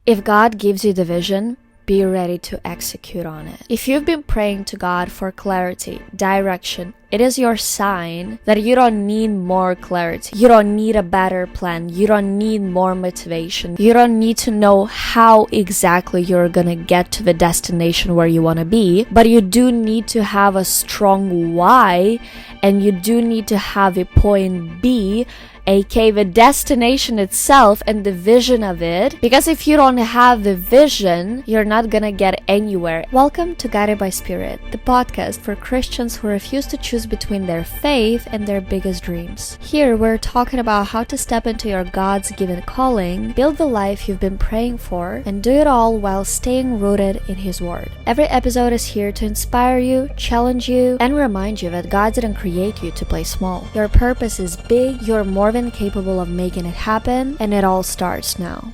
If God gives you the vision, be ready to execute on it. If you've been praying to God for clarity, direction, it is your sign that you don't need more clarity. You don't need a better plan. You don't need more motivation. You don't need to know how exactly you're gonna get to the destination where you wanna be, but you do need to have a strong why, and you do need to have a point B, aka the destination itself and the vision of it, because if you don't have the vision, you're not gonna get anywhere. Welcome to Guided by Spirit, the podcast for Christians who refuse to choose between their faith and their biggest dreams. Here we're talking about how to step into your God's given calling, build the life you've been praying for, and do it all while staying rooted in His Word. Every episode is here to inspire you, challenge you, and remind you that God didn't create you to play small. Your purpose is big, you're more than capable of making it happen, and it all starts now.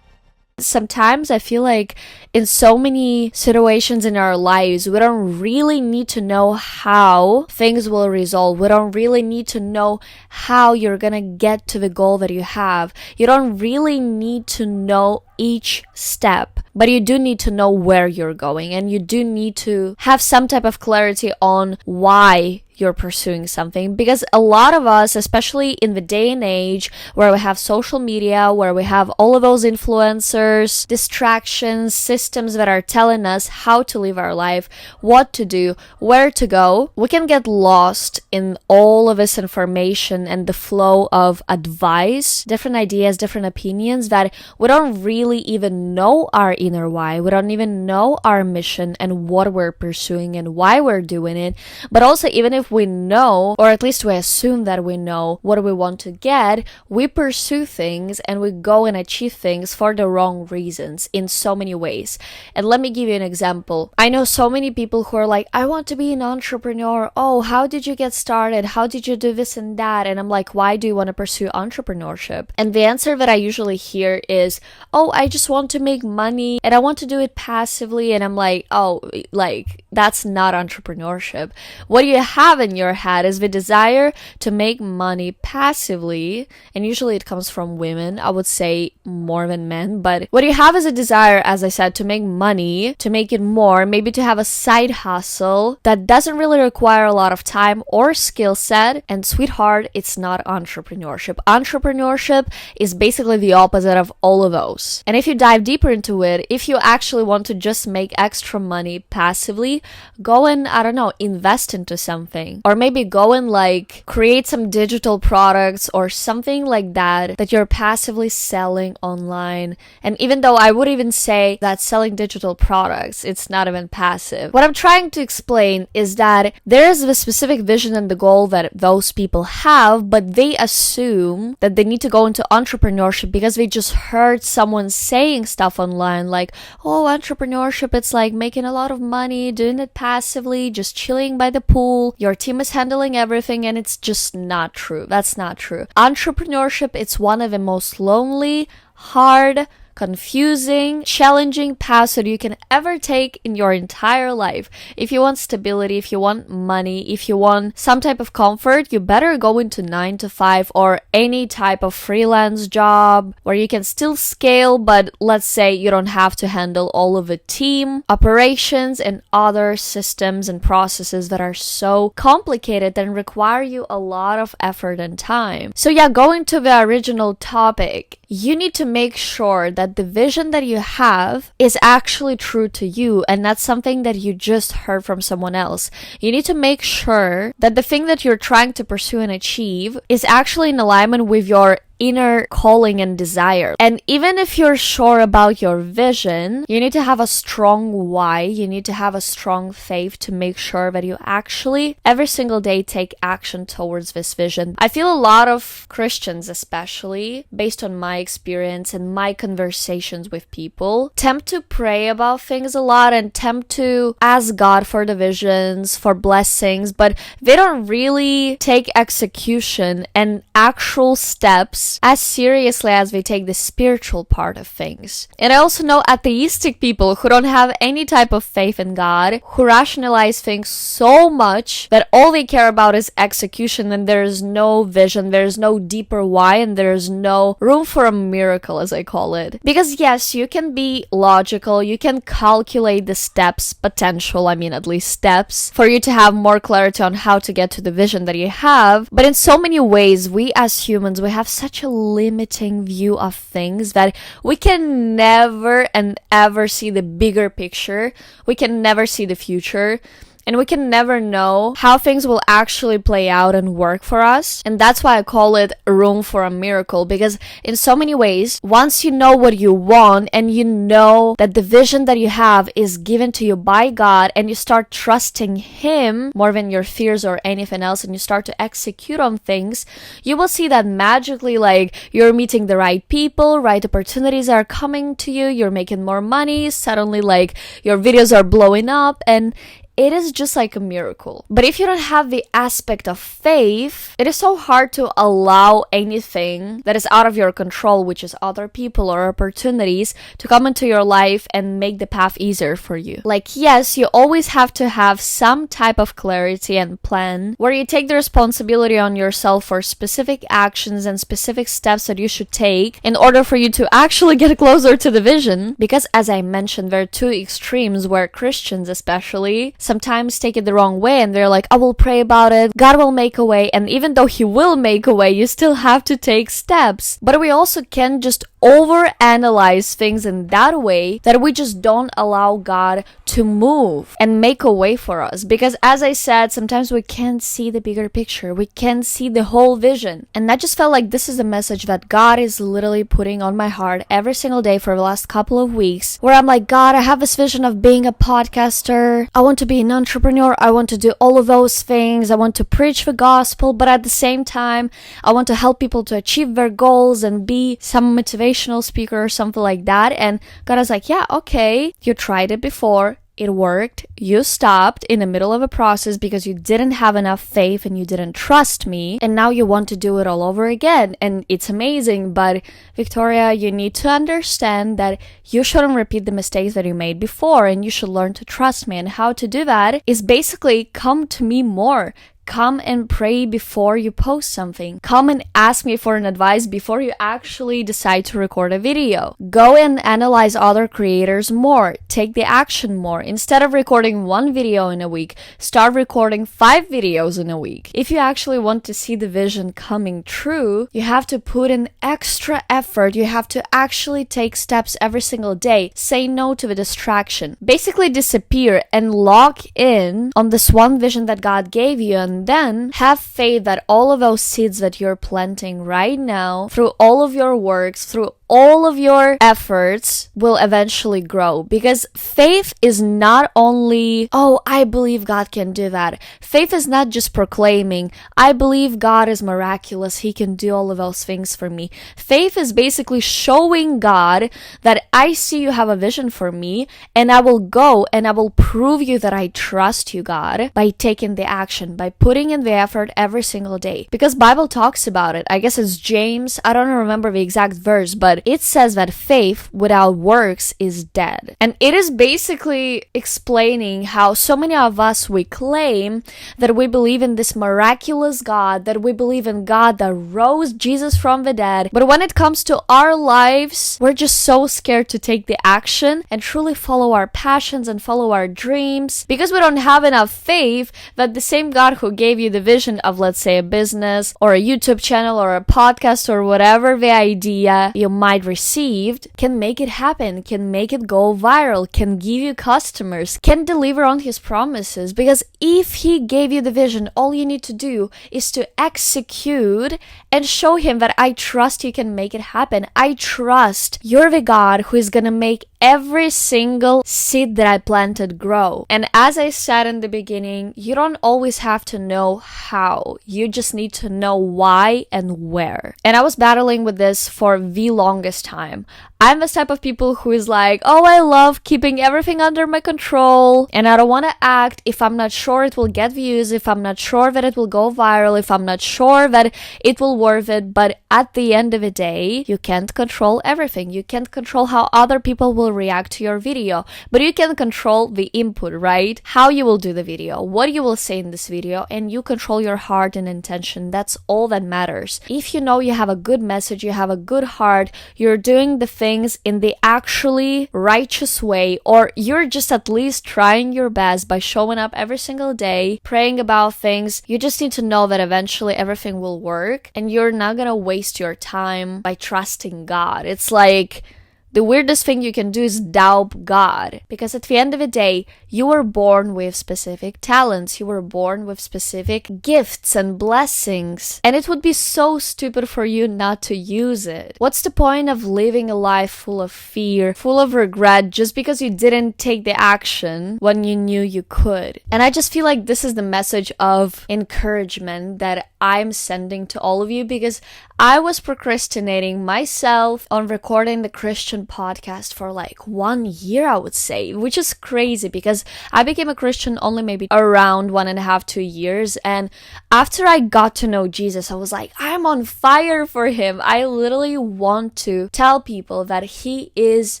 Sometimes I feel like in so many situations in our lives, we don't really need to know how things will resolve. We don't really need to know how you're gonna get to the goal that you have. You don't really need to know each step, but you do need to know where you're going, and you do need to have some type of clarity on why you're pursuing something, because a lot of us, especially in the day and age where we have social media, where we have all of those influencers, distractions, systems that are telling us how to live our life, what to do, where to go, we can get lost in all of this information and the flow of advice, different ideas, different opinions, that we don't really even know our inner why. We don't even know our mission and what we're pursuing and why we're doing it. But also, even if we know, or at least we assume that we know what we want to get, we pursue things and we go and achieve things for the wrong reasons in so many ways. And let me give you an example. I know so many people who are like, I want to be an entrepreneur. Oh, how did you get started? How did you do this and that? And I'm like, why do you want to pursue entrepreneurship? And the answer that I usually hear is, oh, I just want to make money and I want to do it passively. And I'm like, oh, like, that's not entrepreneurship. What you have in your head is the desire to make money passively, and usually it comes from women, I would say more than men, but what you have is a desire, as I said, to make money, to make it more, maybe to have a side hustle that doesn't really require a lot of time or skill set, and sweetheart, it's not entrepreneurship. Entrepreneurship is basically the opposite of all of those. And if you dive deeper into it, if you actually want to just make extra money passively, go and, I don't know, invest into something, or maybe go and like create some digital products or something like that you're passively selling online. And even though I would even say that selling digital products, it's not even passive. What I'm trying to explain is that there is the specific vision and the goal that those people have, but they assume that they need to go into entrepreneurship because they just heard someone saying stuff online like, oh, entrepreneurship, it's like making a lot of money, doing it passively, just chilling by the pool, your team is handling everything, and it's just not true. That's not true. Entrepreneurship, it's one of the most lonely, hard, confusing, challenging paths that you can ever take in your entire life. If you want stability, if you want money, if you want some type of comfort, you better go into 9 to 5 or any type of freelance job where you can still scale, but let's say you don't have to handle all of the team, operations, and other systems and processes that are so complicated and require you a lot of effort and time. So yeah, going to the original topic, you need to make sure that the vision that you have is actually true to you and not something that you just heard from someone else. You need to make sure that the thing that you're trying to pursue and achieve is actually in alignment with your inner calling and desire. And even if you're sure about your vision, you need to have a strong why. You need to have a strong faith to make sure that you actually every single day take action towards this vision. I feel a lot of Christians, especially based on my experience and my conversations with people, tempt to pray about things a lot and tempt to ask God for the visions, for blessings, but they don't really take execution and actual steps things as seriously as we take the spiritual part of things. And I also know atheistic people who don't have any type of faith in God, who rationalize things so much that all they care about is execution, and there's no vision, there's no deeper why, and there's no room for a miracle, as I call it. Because yes, you can be logical, you can calculate the steps, at least steps, for you to have more clarity on how to get to the vision that you have. But in so many ways, we as humans, we have such a limiting view of things that we can never and ever see the bigger picture. We can never see the future. And we can never know how things will actually play out and work for us. And that's why I call it room for a miracle. Because in so many ways, once you know what you want and you know that the vision that you have is given to you by God, and you start trusting Him more than your fears or anything else, and you start to execute on things, you will see that magically, like, you're meeting the right people, right opportunities are coming to you, you're making more money, suddenly, like, your videos are blowing up, and it is just like a miracle. But if you don't have the aspect of faith, it is so hard to allow anything that is out of your control, which is other people or opportunities, to come into your life and make the path easier for you. Like, yes, you always have to have some type of clarity and plan where you take the responsibility on yourself for specific actions and specific steps that you should take in order for you to actually get closer to the vision. Because as I mentioned, there are two extremes where Christians especially sometimes take it the wrong way, and they're like, I will pray about it, God will make a way, and even though He will make a way, you still have to take steps. But we also can just overanalyze things in that way that we just don't allow God to move and make a way for us. Because as I said, sometimes we can't see the bigger picture, we can't see the whole vision. And I just felt like this is a message that God is literally putting on my heart every single day for the last couple of weeks, where I'm like, God, I have this vision of being a podcaster, I want to be an entrepreneur, I want to do all of those things, I want to preach the gospel, but at the same time I want to help people to achieve their goals and be some motivational speaker or something like that. And God is like, yeah, okay, you tried it before, it worked, you stopped in the middle of a process because you didn't have enough faith and you didn't trust me, and now you want to do it all over again, and it's amazing. But Victoria, you need to understand that you shouldn't repeat the mistakes that you made before, and you should learn to trust me. And how to do that is basically come to me more. Come and pray before you post something. Come and ask me for an advice before you actually decide to record a video. Go and analyze other creators more. Take the action more. Instead of recording one video in a week, start recording 5 videos in a week. If you actually want to see the vision coming true, you have to put in extra effort. You have to actually take steps every single day. Say no to the distraction. Basically disappear and lock in on this one vision that God gave you, and then have faith that all of those seeds that you're planting right now, through all of your works, through all of your efforts, will eventually grow. Because faith is not only, oh, I believe God can do that. Faith is not just proclaiming, I believe God is miraculous, He can do all of those things for me. Faith is basically showing God that I see you have a vision for me, and I will go and I will prove you that I trust you, God, by taking the action, by putting in the effort every single day. Because Bible talks about it. I guess it's James, I don't remember the exact verse, but it says that faith without works is dead. And it is basically explaining how so many of us, we claim that we believe in this miraculous God, that we believe in God that rose Jesus from the dead, but when it comes to our lives, we're just so scared to take the action and truly follow our passions and follow our dreams, because we don't have enough faith that the same God who gave you the vision of, let's say, a business or a YouTube channel or a podcast or whatever the idea you might received, can make it happen, can make it go viral, can give you customers, can deliver on His promises. Because if He gave you the vision, all you need to do is to execute and show Him that I trust you can make it happen. I trust you're the God who is gonna make every single seed that I planted grow. And as I said in the beginning, you don't always have to know how, you just need to know why and where. And I was battling with this for the longest time. I'm the type of people who is like, oh, I love keeping everything under my control, and I don't want to act if I'm not sure it will get views, if I'm not sure that it will go viral, if I'm not sure that it will worth it. But at the end of the day, you can't control everything. You can't control how other people will react to your video, but you can control the input, right? How you will do the video, what you will say in this video, and you control your heart and intention. That's all that matters. If you know you have a good message, you have a good heart, you're doing the things in the actually righteous way, or you're just at least trying your best by showing up every single day, praying about things, you just need to know that eventually everything will work, and you're not gonna waste your time by trusting God. It's like the weirdest thing you can do is doubt God, because at the end of the day, you were born with specific talents, you were born with specific gifts and blessings, and it would be so stupid for you not to use it. What's the point of living a life full of fear, full of regret, just because you didn't take the action when you knew you could? And I just feel like this is the message of encouragement that I'm sending to all of you, because I was procrastinating myself on recording the Christian podcast for like 1 year, I would say, which is crazy because I became a Christian only maybe around 1.5, 2 years. And after I got to know Jesus, I was like, I'm on fire for him. I literally want to tell people that he is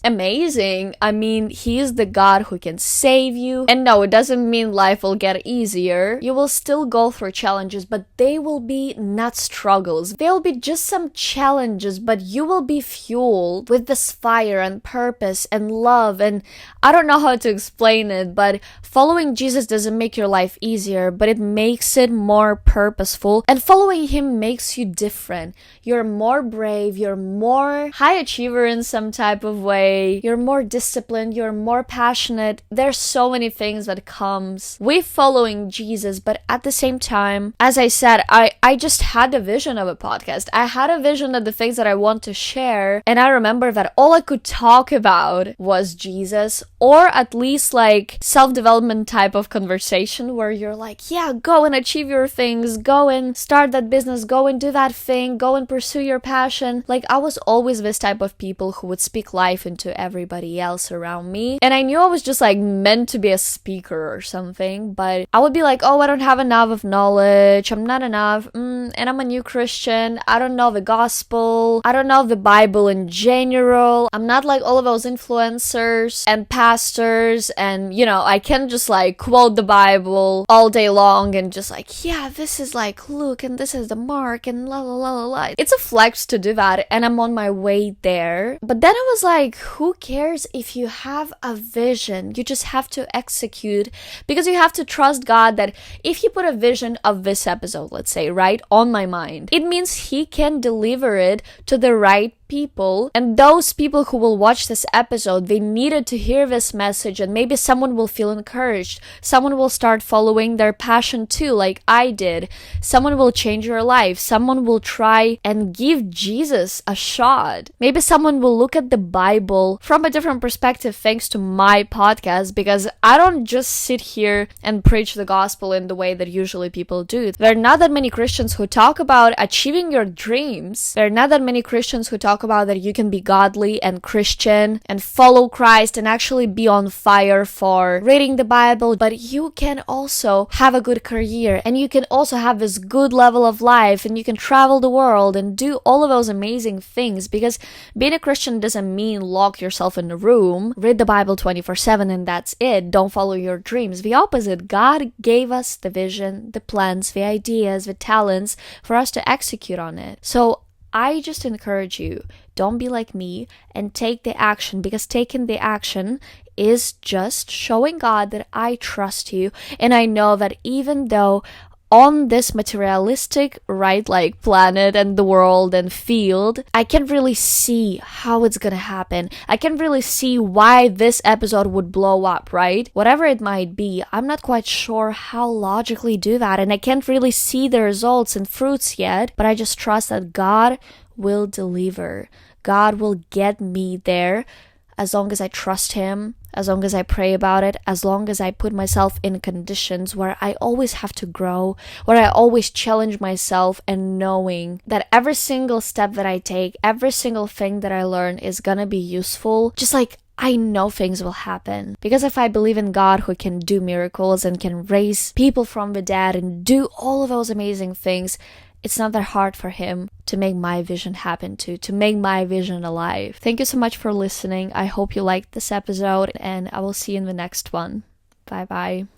amazing. I mean, he is the God who can save you. And no, it doesn't mean life will get easier. You will still go through challenges, but they will be not struggles. They'll be just some challenges, but you will be fueled with this fire and purpose and love. And I don't know how to explain it, but following Jesus doesn't make your life easier, but it makes it more purposeful. And following him makes you different. You're more brave, you're more high achiever in some type of way, you're more disciplined, you're more passionate. There's so many things that comes with following Jesus, but at the same time, as I said, I just had a vision of a podcast. I had a vision of the things that I want to share, and I remember that all I could talk about was Jesus, or at least like self-development type of conversation where you're like, yeah, go and achieve your things, go and start that business, go and do that thing, go and pursue your passion. Like, I was always this type of people who would speak life into everybody else around me, and I knew I was just like meant to be a speaker or something, but I would be like, oh, I don't have enough of knowledge, I'm not enough, and I'm a new Christian, I don't know the gospel, I don't know the Bible in general, I'm not like all of those influencers and pastors, and you know, I can't just like quote the Bible all day long and just like, yeah, this is like Luke and this is the Mark and la la la la la. It's a flex to do that, and I'm on my way there. But then I was like, who cares if you have a vision? You just have to execute, because you have to trust God that if you put a vision of this episode, let's say, right, on my mind, it means he can deliver it to the right people, and those people who will watch this episode, they needed to hear this message, and maybe someone will feel encouraged, someone will start following their passion too, like I did, someone will change your life, someone will try and give Jesus a shot, maybe someone will look at the Bible from a different perspective thanks to my podcast, because I don't just sit here and preach the gospel in the way that usually people do. There are not that many Christians who talk about achieving your dreams. There are not that many Christians who talk about that you can be godly and Christian and follow Christ and actually be on fire for reading the Bible, but you can also have a good career, and you can also have this good level of life, and you can travel the world and do all of those amazing things, because being a Christian doesn't mean lock yourself in a room, read the Bible 24/7 and that's it, don't follow your dreams. The opposite. God gave us the vision, the plans, the ideas, the talents for us to execute on it. So I just encourage you, don't be like me and take the action, because taking the action is just showing God that I trust you, and I know that even though on this materialistic, right, like planet and the world and field, I can't really see how it's gonna happen. I can't really see why this episode would blow up, right? Whatever it might be, I'm not quite sure how logically do that, and I can't really see the results and fruits yet, but I just trust that God will deliver. God will get me there. as long as I trust Him, as long as I pray about it, as long as I put myself in conditions where I always have to grow, where I always challenge myself, and knowing that every single step that I take, every single thing that I learn is gonna be useful, just like I know things will happen. Because if I believe in God who can do miracles and can raise people from the dead and do all of those amazing things, it's not that hard for Him to make my vision happen to make my vision alive. Thank you so much for listening. I hope you liked this episode, and I will see you in the next one. Bye bye.